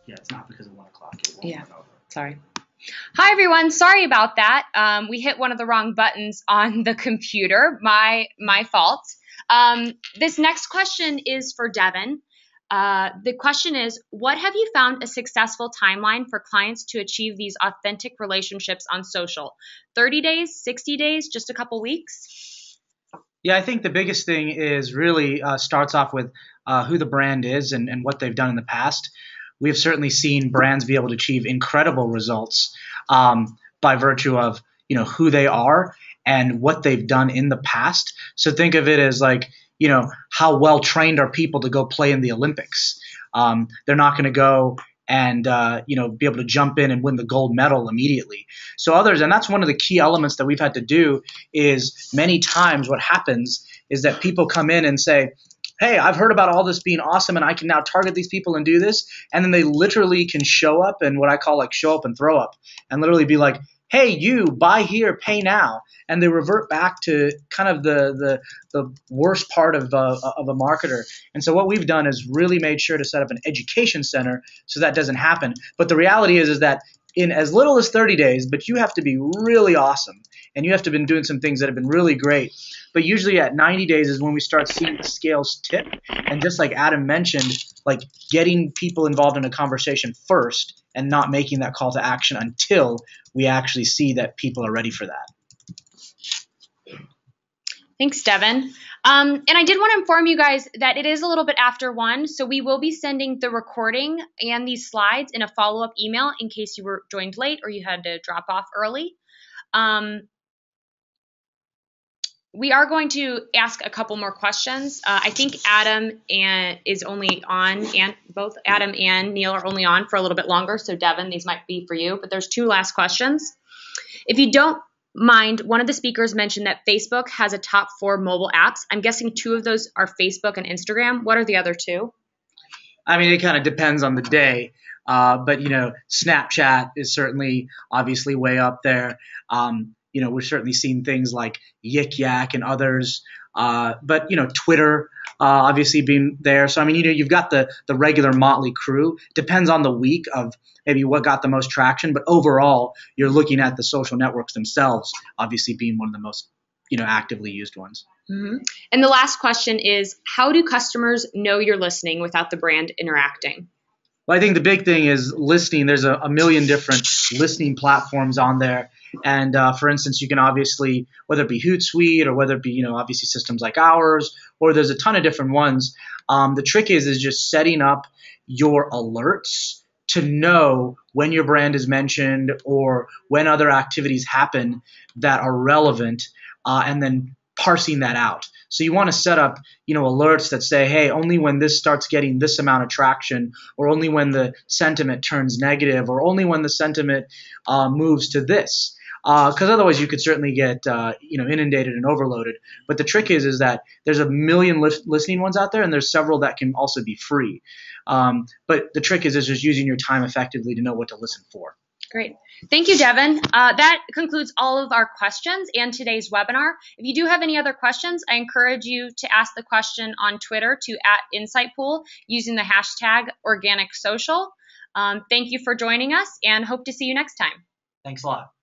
Yeah, it's not because of 1 o'clock. It won't run over. Sorry. Hi, everyone. Sorry about that. We hit one of the wrong buttons on the computer. My fault. This next question is for Devon. The question is, what have you found a successful timeline for clients to achieve these authentic relationships on social? 30 days, 60 days, just a couple weeks? Yeah, I think the biggest thing is really starts off with who the brand is and what they've done in the past. We've certainly seen brands be able to achieve incredible results by virtue of, you know, who they are and what they've done in the past. So think of it as like, you know, how well trained are people to go play in the Olympics? They're not going to go and you know, be able to jump in and win the gold medal immediately. So and that's one of the key elements that we've had to do is many times what happens is that people come in and say, hey, I've heard about all this being awesome and I can now target these people and do this. And then they literally can show up and what I call like show up and throw up and literally be like, hey, you buy here, pay now. And they revert back to kind of the worst part of a marketer. And so what we've done is really made sure to set up an education center so that doesn't happen. But the reality is that in as little as 30 days, but you have to be really awesome and you have to have been doing some things that have been really great. But usually at 90 days is when we start seeing the scales tip. And just like Adam mentioned, like getting people involved in a conversation first and not making that call to action until we actually see that people are ready for that. Thanks, Devon. And I did want to inform you guys that it is a little bit after 1, so we will be sending the recording and these slides in a follow-up email in case you were joined late or you had to drop off early. We are going to ask a couple more questions. I think Adam is only on, and both Adam and Neil are only on for a little bit longer. So Devon, these might be for you, but there's 2 last questions. If you don't mind, one of the speakers mentioned that Facebook has a top 4 mobile apps. I'm guessing 2 of those are Facebook and Instagram. What are the other 2? I mean, it kind of depends on the day. But, you know, Snapchat is certainly obviously way up there. You know, we're certainly seeing things like Yik Yak and others. But, you know, Twitter obviously being there. So, I mean, you know, you've got the regular motley crew. Depends on the week of maybe what got the most traction. But overall, you're looking at the social networks themselves, obviously being one of the most, you know, actively used ones. Mm-hmm. And the last question is, how do customers know you're listening without the brand interacting? Well, I think the big thing is listening. There's a million different listening platforms on there. And for instance, you can obviously, whether it be Hootsuite or whether it be, obviously systems like ours, or there's a ton of different ones. The trick is just setting up your alerts to know when your brand is mentioned or when other activities happen that are relevant, and then parsing that out. So you want to set up, alerts that say, hey, only when this starts getting this amount of traction, or only when the sentiment turns negative, or only when the sentiment moves to this. Because otherwise you could certainly get inundated and overloaded. But the trick is that there's a million listening ones out there, and there's several that can also be free. But the trick is just using your time effectively to know what to listen for. Great. Thank you, Devon. That concludes all of our questions and today's webinar. If you do have any other questions, I encourage you to ask the question on Twitter to @Insightpool using the hashtag #OrganicSocial. Thank you for joining us, and hope to see you next time. Thanks a lot.